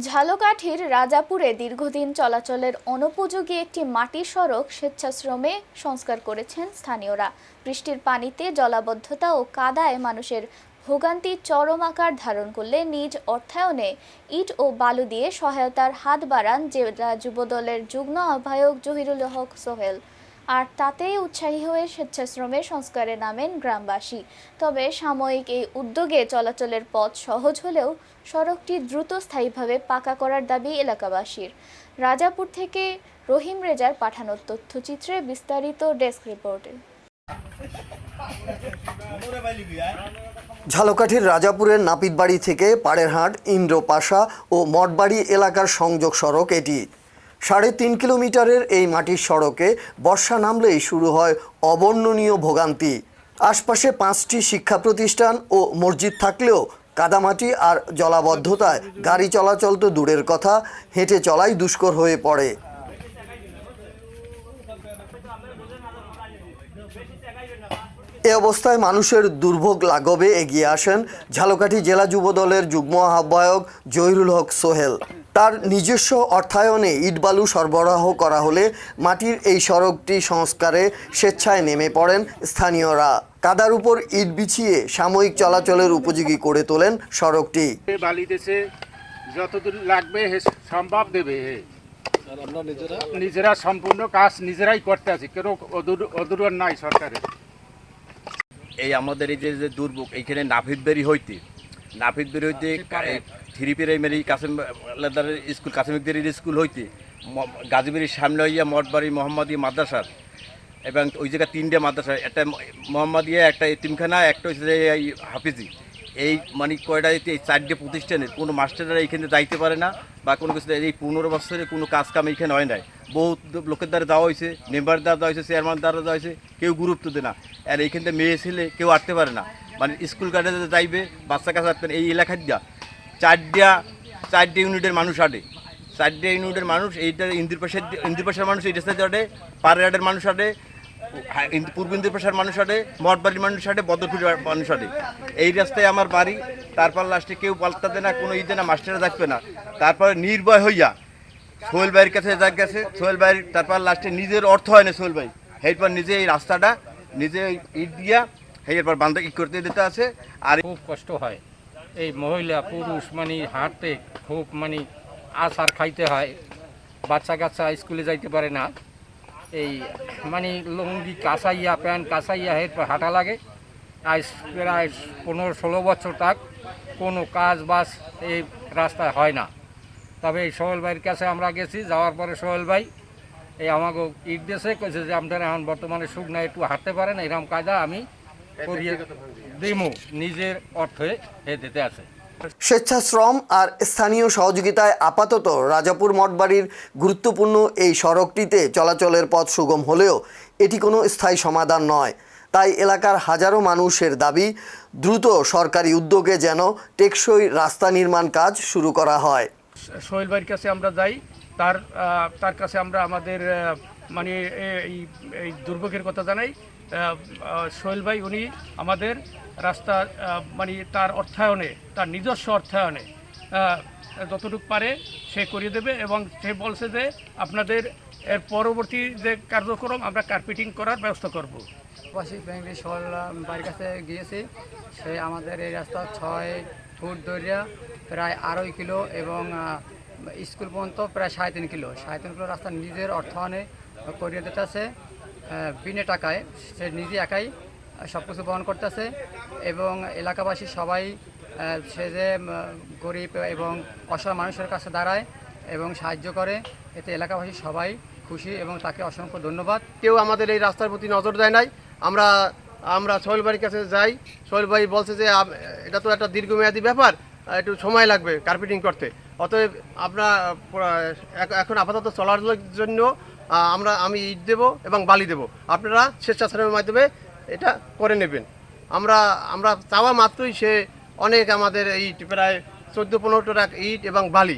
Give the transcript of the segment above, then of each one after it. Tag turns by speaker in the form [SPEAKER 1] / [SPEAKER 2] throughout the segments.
[SPEAKER 1] ঝালকাঠির রাজাপুরে দীর্ঘদিন চলাচলের অনুপযোগী একটি মাটির সড়ক স্বেচ্ছাশ্রমে সংস্কার করেছেন স্থানীয়রা। বৃষ্টির পানিতে জলাবদ্ধতা ও কাদায় মানুষের ভোগান্তি চরম আকার ধারণ করলে নিজ অর্থায়নে ইট ও বালু দিয়ে সহায়তার হাত বাড়ান জেলা যুবদলের যুগ্ম আহ্বায়ক জহিরুল হক সোহেল। আর তাতেই উৎসাহী হয়ে স্বেচ্ছাশ্রমে সংস্কারে নামেন গ্রামবাসী। তবে সাময়িক এই উদ্যোগে চলাচলের পথ সহজ হলেও সড়কটি দ্রুত স্থায়ীভাবে পাকা করার দাবি এলাকাবাসীর। রাজাপুর থেকে রহিম রেজার পাঠানো তথ্যচিত্রে বিস্তারিত ডেস্ক রিপোর্টে।
[SPEAKER 2] ঝালকাঠির রাজাপুরের নাপিতবাড়ি থেকে পাড়েরহাট, ইন্দ্রপাশা ও মঠবাড়ি এলাকার সংযোগ সড়ক এটি। 3.5 কিলোমিটারের এই মাটির সড়কে বর্ষা নামলেই শুরু হয় অবর্ণনীয় ভোগান্তি। আশপাশে 5টি শিক্ষা প্রতিষ্ঠান ও মসজিদ থাকলেও কাদামাটি আর জলাবদ্ধতায় গাড়ি চলাচল তো দূরের কথা, হেঁটে চলাই দুষ্কর হয়ে পড়ে। এ অবস্থায় মানুষের দুর্ভোগ লাঘবে এগিয়ে আসেন ঝালকাঠি জেলা যুবদলের যুগ্ম আহ্বায়ক জহিরুল হক সোহেল। তার নিজস্ব অর্থায়নে ইটবালু সরবরাহ করা হলে মাটির এই সড়কটি সংস্কারে স্বেচ্ছায় নেমে পড়েন স্থানীয়রা। কাদার উপর ইট বিছিয়ে সাময়িক চলাচলের উপযোগী করে তোলেন সড়কটি।
[SPEAKER 3] বালি দেশে যতদূর লাগবে সম্ভব দেবে, নিজেরা সম্পূর্ণ কাজ নিজেরাই করতে আছে, কেন অদূর নাই সরকারের।
[SPEAKER 4] এই আমাদের এই যে দুর্ভোগ, এইখানে নাপিতবাড়ি হইতে থ্রি প্রাইমারি কাসিম স্কুল, কাসিমিকদের স্কুল হইতে গাজীবাড়ির সামনে হইয়া মঠবাড়ি মোহাম্মদী মাদ্রাসার, এবং ওই জায়গায় 3টে মাদ্রাসা, একটা মোহাম্মদিয়া, একটা এতিমখানা, একটা হচ্ছে এই হাফিজি। এই মানে কয়টা এই 4টে প্রতিষ্ঠানের কোনো মাস্টাররা এইখানে যাইতে পারে না, বা কোনো কিছু এই 15 বছরে কোনো কাজ কাম এইখানে হয় নাই। বহুত লোকের দ্বারা দেওয়া হয়েছে, মেম্বার দ্বারা দেওয়া হয়েছে, চেয়ারম্যান দ্বারা দেওয়া হয়েছে, কেউ গুরুত্ব দেয় না। আর এইখান থেকে মেয়ে ছেলে কেউ আসতে পারে না, মানে স্কুল গাড়ি যাইবে, বাচ্চা কাছে আসবেন। এই এলাকার দিয়া 4টে ইউনিটের মানুষ আটে, 4টে ইউনিটের মানুষ, এইটার ইন্দিরপাশার মানুষ, এইটা আটে, পাড়েরহাটের মানুষ আটে, পূর্ব ইন্দিরপাশার মানুষ আটে, মঠবাড়ির মানুষ আটে, বদরপুরের মানুষ আটে। এই রাস্তায় আমার বাড়ি। তারপর লাস্টে কেউ পাল্টা দেয় না, কোনো ঈদে না, মাস্টাররা থাকবে না। তারপরে নির্ভয় হইয়া সোহেল ভাইয়ের কাছে গেছে, সোহেল ভাইয়ের তারপর লাস্টে নিজের অর্থ হয় না, সোহেল ভাই এরপর নিজে এই রাস্তাটা নিজে ইট দিয়া এরপর বান্ধব ই করতে দিতে আছে। আর
[SPEAKER 5] খুব কষ্ট হয়, এই মহিলা পুরুষ মানে হাঁটতে খুব মানে আসার খাইতে হয়, বাচ্চা কাচ্চা স্কুলে যাইতে পারে না, এই মানে লুঙ্গি কাঁচাইয়া, প্যান্ট কাঁচাইয়া এরপর হাঁটা লাগে। আজ প্রায় 15-16 বছর তাক কোনো কাজ বাস এই রাস্তায় হয় না। তবে এই সোহেল ভাইয়ের কাছে আমরা গেছি, যাওয়ার পরে সোহেল ভাই এই আমাকে ইট দিয়েছে, কইছে যে আপনারা এখন বর্তমানে শুকনা একটু হাঁটতে পারেন, এরকম কায়দা আমি করিয়ে দিমু, নিজের অর্থে দিতে আছে।
[SPEAKER 2] স্বেচ্ছাশ্রম আর স্থানীয় সহযোগিতায় আপাতত রাজাপুর মঠবাড়ির গুরুত্বপূর্ণ এই সড়কটিতে চলাচলের পথ সুগম হলেও এটি কোনো স্থায়ী সমাধান নয়। তাই এলাকার হাজারো মানুষের দাবি, দ্রুত সরকারি উদ্যোগে যেন টেকসই রাস্তা নির্মাণ কাজ শুরু করা হয়।
[SPEAKER 3] সোহেল ভাইয়ের কাছে আমরা যাই, তার কাছে আমরা আমাদের মানে এই দুর্ভোগের কথা জানাই। সোহেল ভাই উনি আমাদের রাস্তা মানে তার অর্থায়নে, তার নিজস্ব অর্থায়নে যতটুকু পারে সে করিয়ে দেবে, এবং সে বলছে যে আপনাদের এর পরবর্তী যে কার্যক্রম আমরা কার্পেটিং করার ব্যবস্থা করব।
[SPEAKER 6] পাশে ব্যাংকে সোহেল বাড়ির কাছে গিয়েছি, সে আমাদের এই রাস্তা 6 ফুট দৈর্ঘ্য প্রায় 2.5 কিলো এবং স্কুল পর্যন্ত প্রায় 3.5 কিলো রাস্তা নিজের অর্থায়নে করিয়ে দিতেছে বিনা টাকায়। সে নিজে একাই সব কিছু বহন করতেছে, এবং এলাকাবাসী সবাই সে যে গরিব এবং অসহায় মানুষের কাছে দাঁড়ায় এবং সাহায্য করে, এতে এলাকাবাসী সবাই খুশি এবং তাকে অসংখ্য ধন্যবাদ।
[SPEAKER 7] কেউ আমাদের এই রাস্তার প্রতি নজর দেয় নাই। আমরা সোহেল ভাইয়ের কাছে যাই, সোহেল ভাই বলছে যে এটা তো একটা দীর্ঘমেয়াদী ব্যাপার, একটু সময় লাগবে কার্পেটিং করতে, অতএব আমরা এখন আপাতত চলার জন্য আমি ইট দেব এবং বালি দেব, আপনারা স্বেচ্ছাশ্রমের মাধ্যমে এটা করে নেবেন। আমরা চাওয়া মাত্রই সে অনেক আমাদের ইট প্রায় 14-15 ট্রাক ইট এবং বালি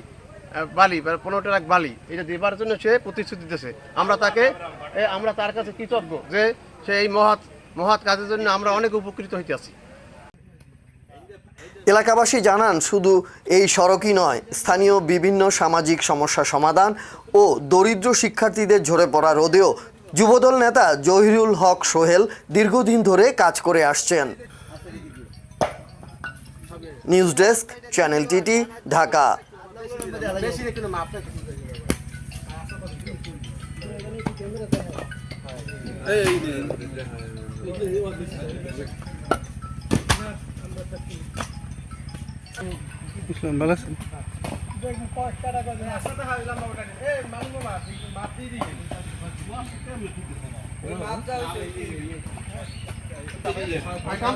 [SPEAKER 7] 15 ট্রাক বালি এটা দেবার জন্য সে প্রতিশ্রুতি দিতেছে। আমরা তার কাছে কৃতজ্ঞ যে সে এই মহৎ কাজের জন্য আমরা অনেক উপকৃত হইতে আছি।
[SPEAKER 2] এলাকাবাসী জানান শুধু এই সড়কই নয়, স্থানীয় বিভিন্ন সামাজিক সমস্যা সমাধান ও দরিদ্র শিক্ষার্থীদের ঝরে পড়া রোধেও যুবদল নেতা জহিরুল হক সোহেল দীর্ঘদিন ধরে কাজ করে আসছেন। News desk, channel TT, Dhaka.
[SPEAKER 8] ভালো আছেন?
[SPEAKER 7] কাম